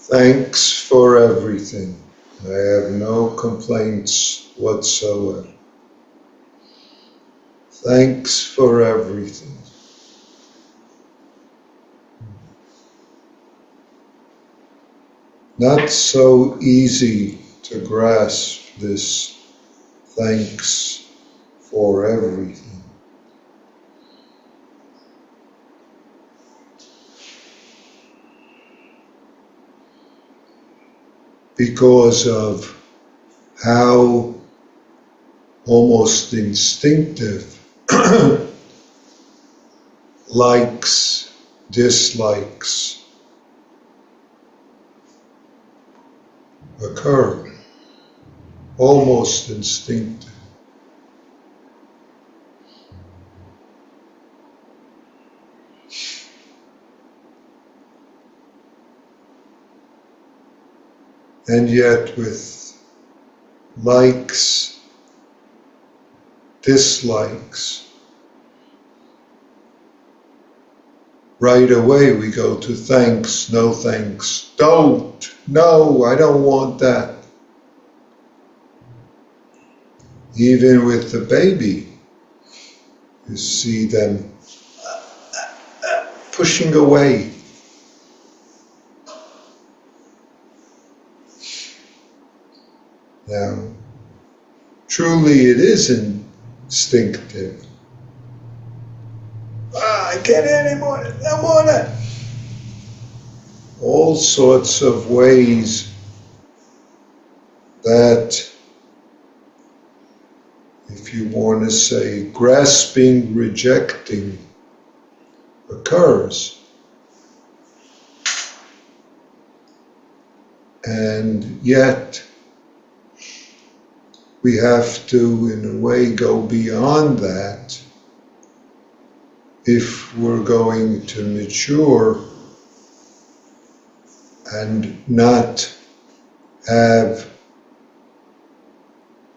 Thanks for everything. I have no complaints whatsoever. Thanks for everything. Not so easy to grasp this thanks for everything. Because of how almost instinctive likes, dislikes occur. Almost instinctive. And yet with likes, dislikes, right away we go to thanks, no thanks, don't, no, I don't want that. Even with the baby, you see them pushing away. Now, truly it is instinctive. I can't anymore, I don't want it. All sorts of ways that, if you want to say, grasping, rejecting occurs. And yet, we have to, in a way, go beyond that if we're going to mature and not have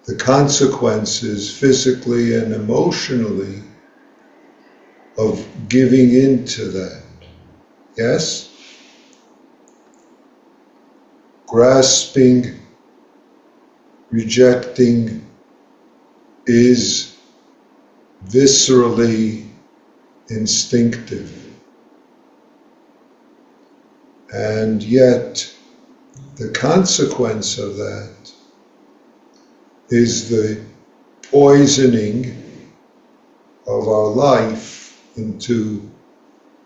the consequences physically and emotionally of giving into that. Yes? Grasping, rejecting is viscerally instinctive. And yet, the consequence of that is the poisoning of our life into,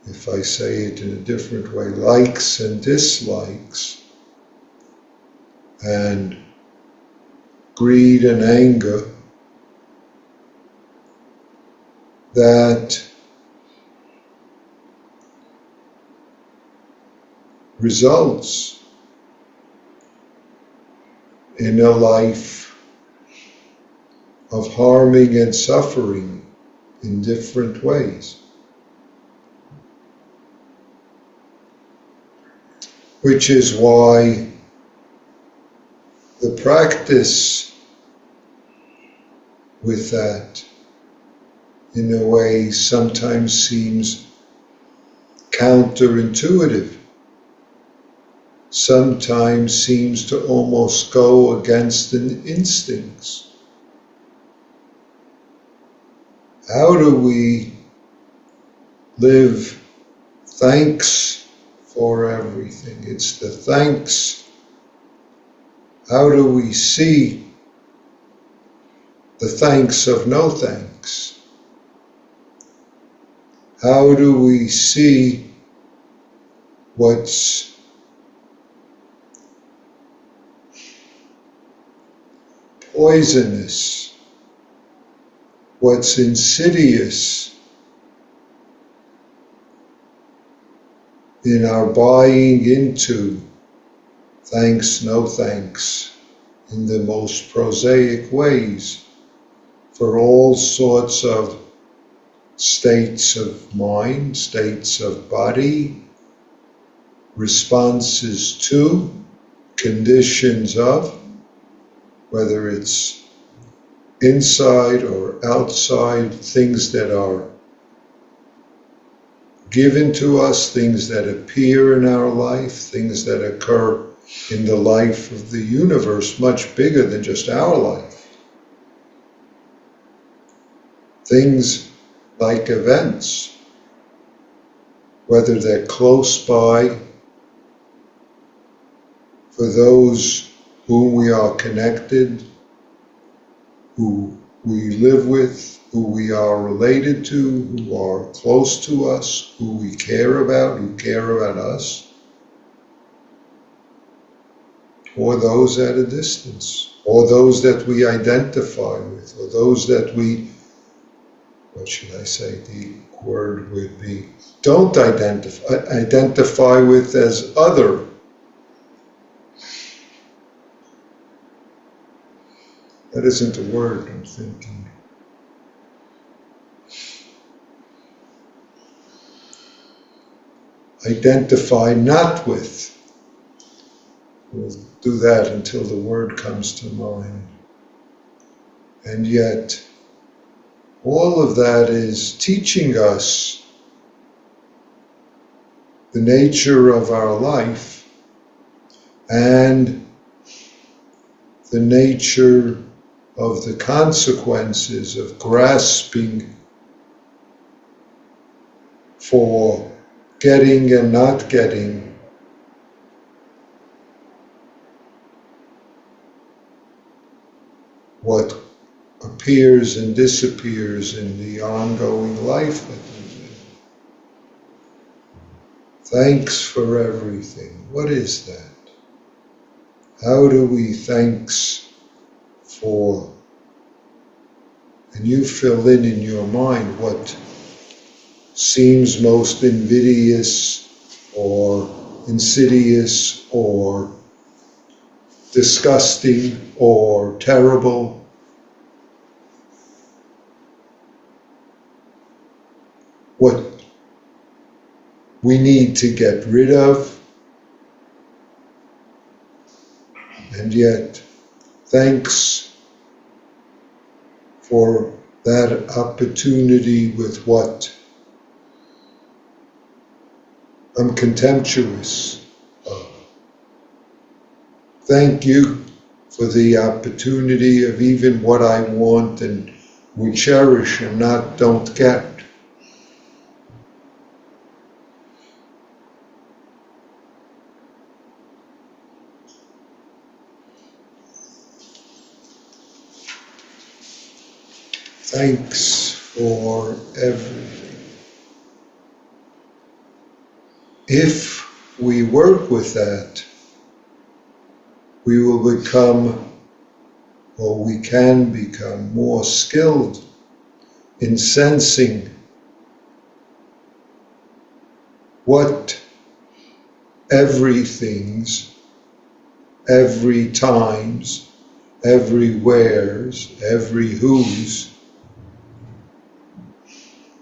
if I say it in a different way, likes and dislikes, and greed and anger that results in a life of harming and suffering in different ways. Which is why the practice with that, in a way, sometimes seems counterintuitive. Sometimes seems to almost go against the instincts. How do we live thanks for everything? It's the thanks. How do we see the thanks of no thanks? How do we see what's poisonous, what's insidious in our buying into thanks, no thanks, in the most prosaic ways, for all sorts of states of mind, states of body, responses to, conditions of, whether it's inside or outside, things that are given to us, things that appear in our life, things that occur in the life of the universe, much bigger than just our life. Things like events, whether they're close by, for those whom we are connected, who we live with, who we are related to, who are close to us, who we care about, who care about us, or those at a distance, or those that we identify with, or those that we, what should I say, the word would be, don't identify with as other. That isn't a word, I'm thinking. Identify not with. We'll do that until the word comes to mind. And yet, all of that is teaching us the nature of our life and the nature of the consequences of grasping for getting and not getting what appears and disappears in the ongoing life that we live. Thanks for everything. What is that? How do we thanks for? And you fill in your mind what seems most invidious or insidious or disgusting or terrible. What we need to get rid of, and yet thanks for that opportunity with what I'm contemptuous of. Thank you for the opportunity of even what I want and we cherish and don't get. Thanks for everything. If we work with that, we will become, or we can become, more skilled in sensing what everything's, every times, everywheres, every who's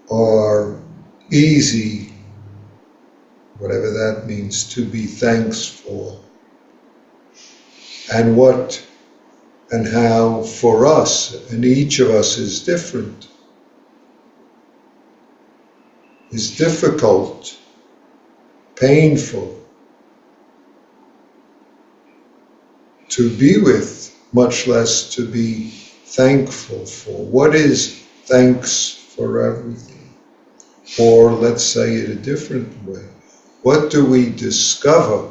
are easy, whatever that means, to be thanks for. And what and how for us, and each of us is different, is difficult, painful to be with, much less to be thankful for. What is thanks for everything? Or let's say it a different way. What do we discover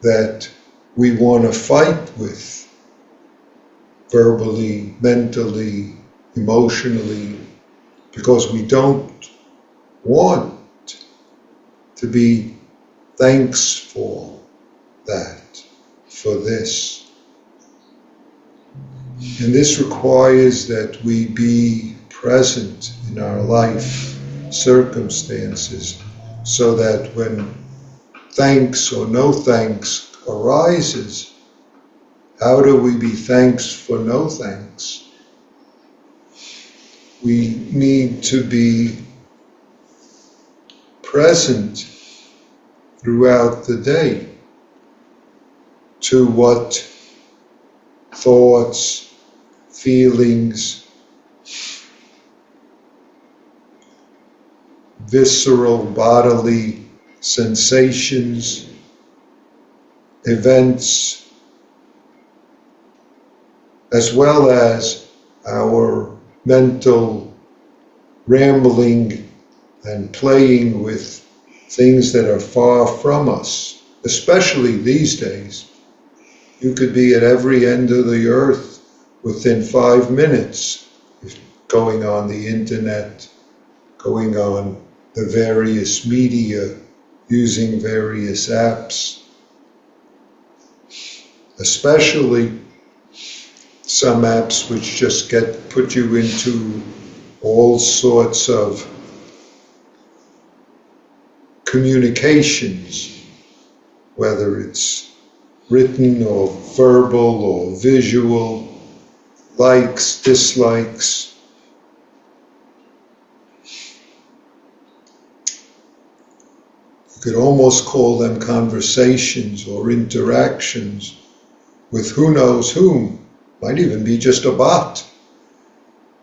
that we want to fight with, verbally, mentally, emotionally, because we don't want to be thanks for that, for this. And this requires that we be present in our life circumstances so that when thanks or no thanks arises, how do we be thanks for no thanks? We need to be present throughout the day to what thoughts, feelings, visceral bodily sensations, events, as well as our mental rambling and playing with things that are far from us, especially these days. You could be at every end of the earth within 5 minutes, going on the internet, going on the various media, using various apps, especially some apps which just put you into all sorts of communications, whether it's written or verbal or visual, likes, dislikes. You could almost call them conversations or interactions with who knows whom. Might even be just a bot.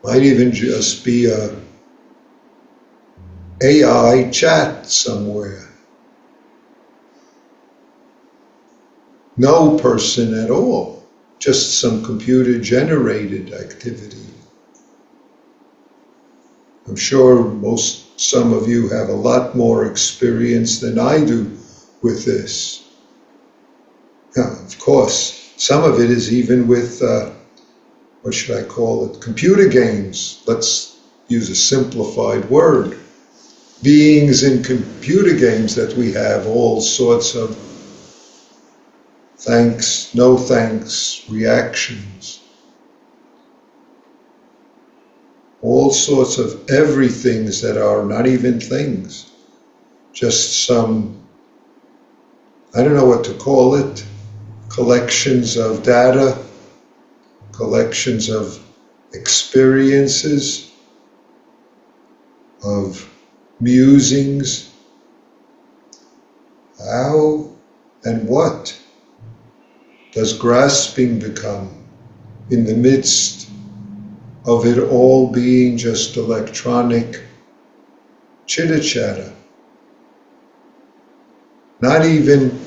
Might even just be a AI chat somewhere. No person at all, just some computer-generated activity. I'm sure some of you have a lot more experience than I do with this. Now, of course, some of it is even with, what should I call it, computer games. Let's use a simplified word. Beings in computer games that we have all sorts of thanks, no thanks, reactions. All sorts of everythings that are not even things. Just some, I don't know what to call it, collections of data, collections of experiences, of musings. How and what does grasping become in the midst of it all being just electronic chitter-chatter? Not even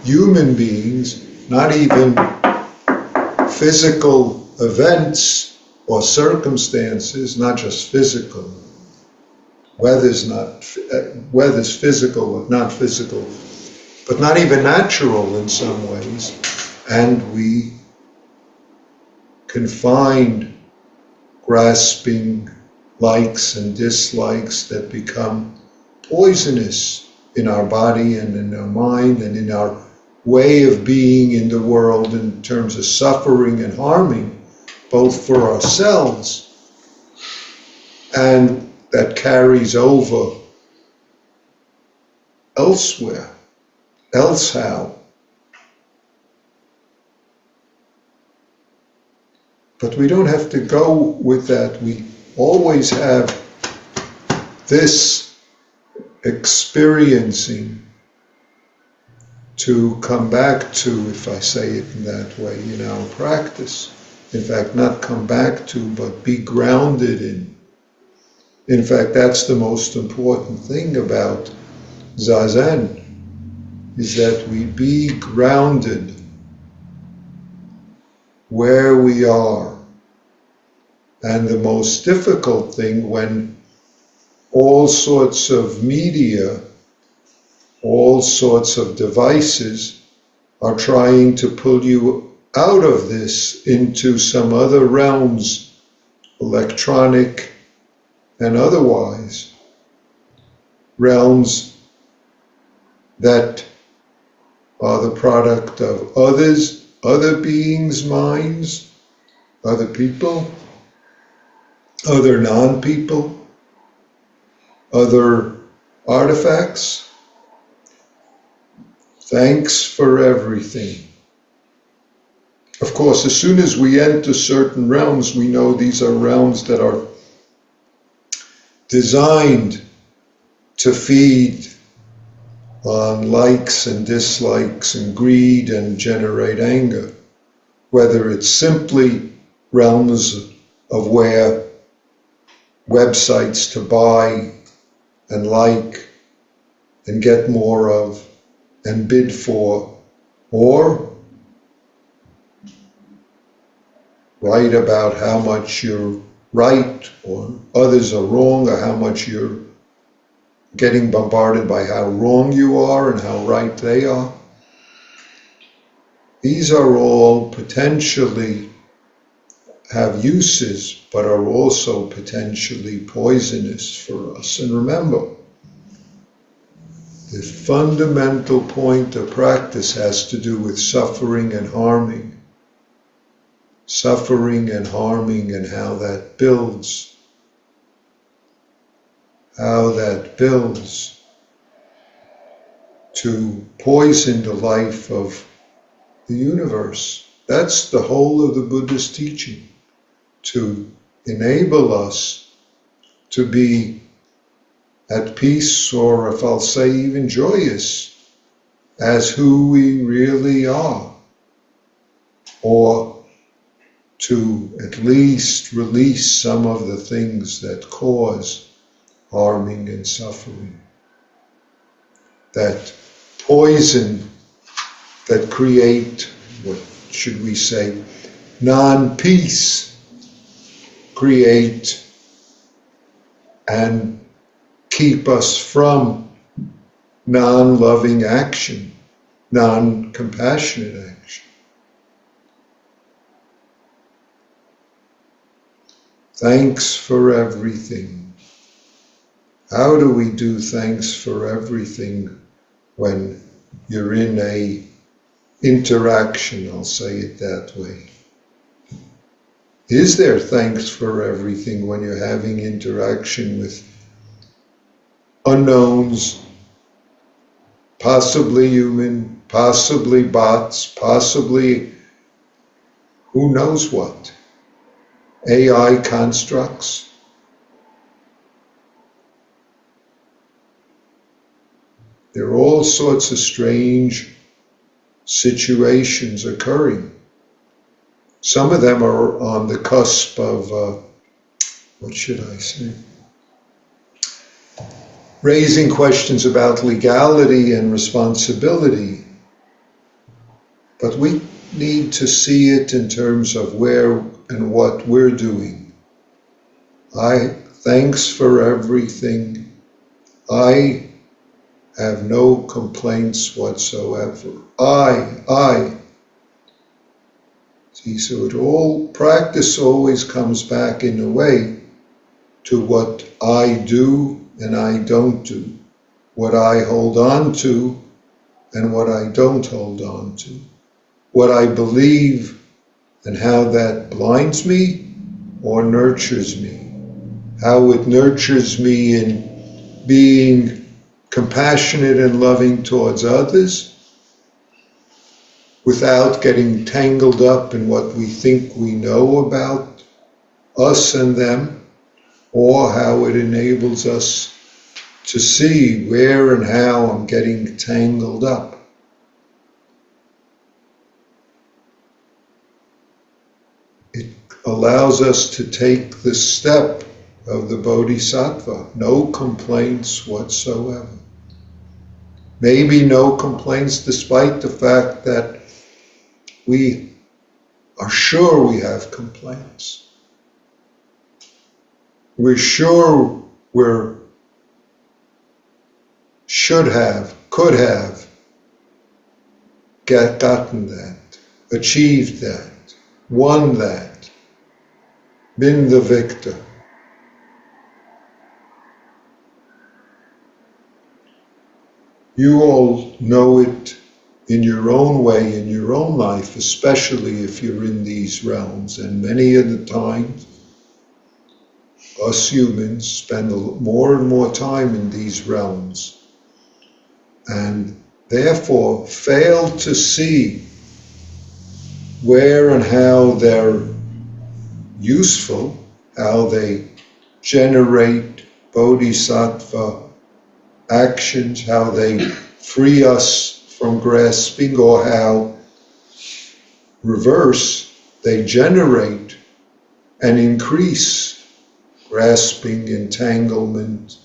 human beings, not even physical events or circumstances, not just physical. Weather's physical, not physical, but not even natural in some ways. And we can find grasping likes and dislikes that become poisonous in our body and in our mind and in our way of being in the world in terms of suffering and harming, both for ourselves, and that carries over elsewhere, elsehow. But we don't have to go with that. We always have this experiencing to come back to, if I say it in that way, in our practice. In fact, not come back to, but be grounded in. In fact, that's the most important thing about Zazen, is that we be grounded where we are. And the most difficult thing when all sorts of media, all sorts of devices are trying to pull you out of this into some other realms, electronic and otherwise, realms that are the product of others, other beings' minds, other people, other non-people, other artifacts. Thanks for everything. Of course, as soon as we enter certain realms, we know these are realms that are designed to feed on likes and dislikes and greed and generate anger, whether it's simply realms of where websites to buy and like and get more of and bid for, or write about how much you're right or others are wrong, or how much you're getting bombarded by how wrong you are and how right they are. These are all potentially have uses, but are also potentially poisonous for us. And remember, the fundamental point of practice has to do with suffering and harming. Suffering and harming, and how that builds. How that builds to poison the life of the universe. That's the whole of the Buddha's teaching, to enable us to be at peace, or if I'll say even joyous, as who we really are, or to at least release some of the things that cause harming and suffering, that poison, that create, what should we say, non-peace, create and keep us from non-loving action, non-compassionate action. Thanks for everything. How do we do thanks for everything when you're in a interaction, I'll say it that way? Is there thanks for everything when you're having interaction with unknowns, possibly human, possibly bots, possibly who knows what? AI constructs. There are all sorts of strange situations occurring. Some of them are on the cusp of, what should I say? Raising questions about legality and responsibility. But we need to see it in terms of where and what we're doing. Thanks for everything. I have no complaints whatsoever. I. See, so practice always comes back in a way to what I do and I don't do, what I hold on to and what I don't hold on to, what I believe and how that blinds me or nurtures me, how it nurtures me in being compassionate and loving towards others without getting tangled up in what we think we know about us and them, or how it enables us to see where and how I'm getting tangled up. It allows us to take the step of the Bodhisattva, no complaints whatsoever. Maybe no complaints despite the fact that we are sure we have complaints. We're sure we should have, could have gotten that, achieved that, won that, been the victor. You all know it in your own way, in your own life, especially if you're in these realms. And many of the times, us humans spend more and more time in these realms, and therefore fail to see where and how they're useful, how they generate bodhisattva actions, how they free us from grasping, or how, reverse, they generate and increase grasping, entanglement,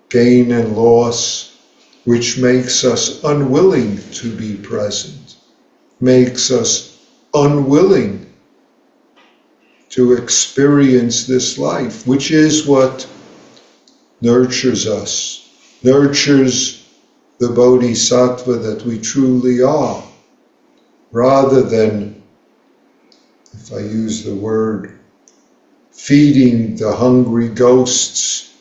gain and loss, which makes us unwilling to be present, makes us unwilling to experience this life, which is what nurtures us, nurtures the bodhisattva that we truly are, rather than, if I use the word, feeding the hungry ghosts.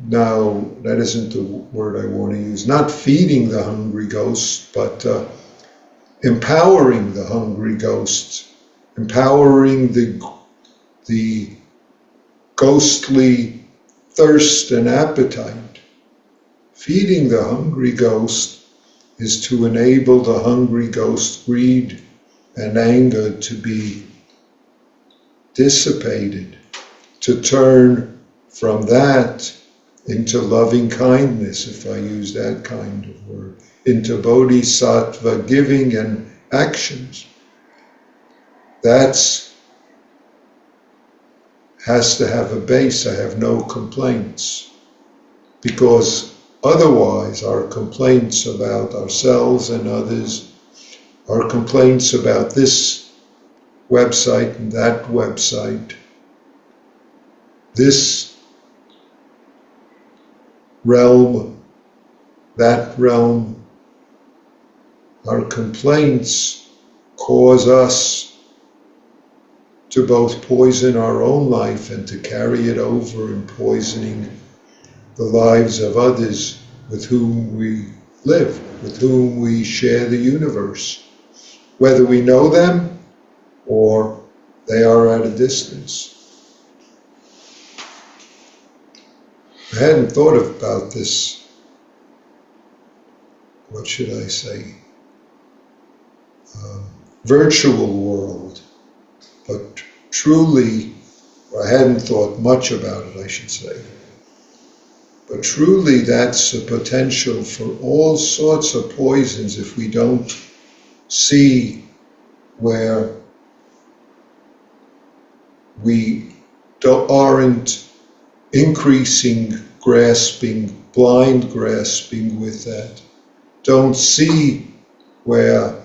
Now, that isn't the word I want to use. Not feeding the hungry ghosts, but empowering the hungry ghosts, empowering the ghostly thirst and appetite. Feeding the hungry ghost is to enable the hungry ghost greed and anger to be dissipated, to turn from that into loving kindness, if I use that kind of word, into bodhisattva giving and actions. That's has to have a base. I have no complaints, because otherwise our complaints about ourselves and others, our complaints about this website and that website, this realm, that realm, our complaints cause us to both poison our own life and to carry it over in poisoning the lives of others with whom we live, with whom we share the universe, whether we know them or they are at a distance. I hadn't thought about this, what should I say, virtual world, but truly, I hadn't thought much about it, I should say, but truly that's a potential for all sorts of poisons if we don't see where we aren't increasing grasping, blind grasping with that. Don't see where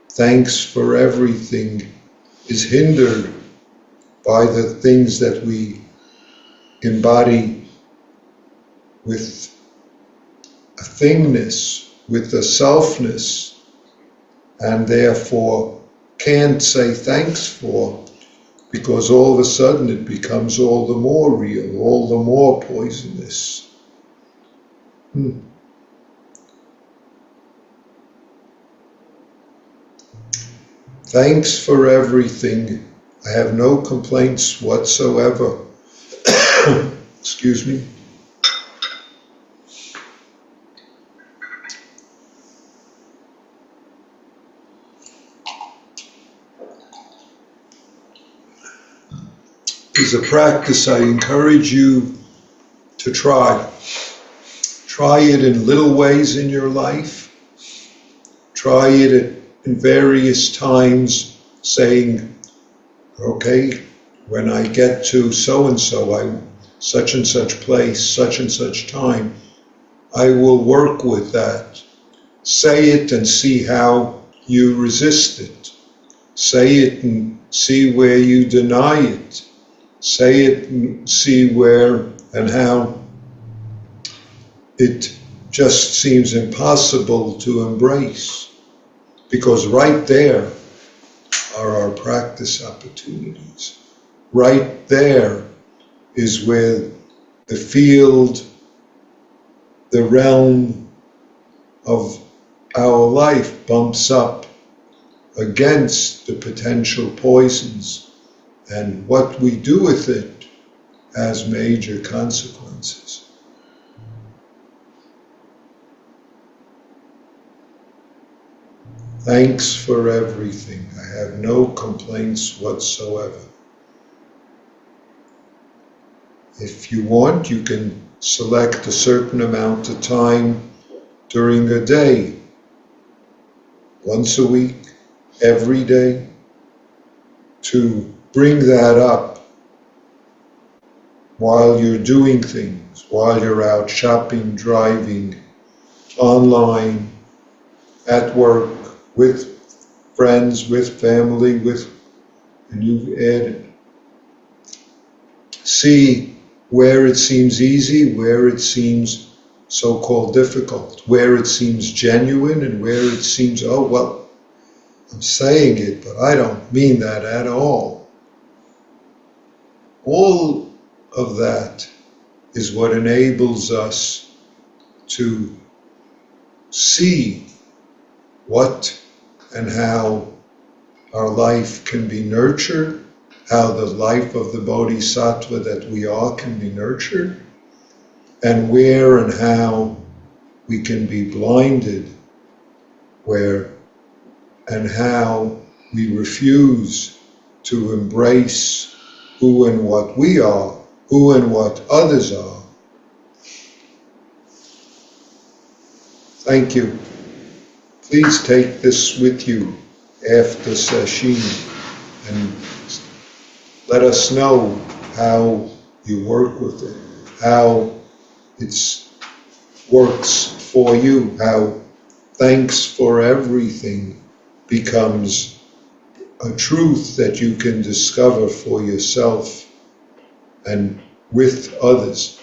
thanks for everything is hindered by the things that we embody with a thingness, with a selfness, and therefore can't say thanks for, because all of a sudden it becomes all the more real, all the more poisonous. Thanks for everything. I have no complaints whatsoever. Excuse me. Is a practice I encourage you to try. Try it in little ways in your life. Try it in various times, saying, okay, when I get to so-and-so, such and such place, such and such time, I will work with that. Say it and see how you resist it. Say it and see where you deny it. Say it and see where and how it just seems impossible to embrace. Because right there are our practice opportunities. Right there is where the field, the realm of our life bumps up against the potential poisons, and what we do with it has major consequences. Thanks for everything. I have no complaints whatsoever. If you want, you can select a certain amount of time during a day, once a week, every day, to bring that up while you're doing things, while you're out shopping, driving, online, at work, with friends, with family, and you've added. See where it seems easy, where it seems so-called difficult, where it seems genuine and where it seems, oh, well, I'm saying it, but I don't mean that at all. All of that is what enables us to see what and how our life can be nurtured, how the life of the bodhisattva that we are can be nurtured, and where and how we can be blinded, where and how we refuse to embrace who and what we are, who and what others are. Thank you. Please take this with you after session and let us know how you work with it, how it works for you, how thanks for everything becomes a truth that you can discover for yourself and with others.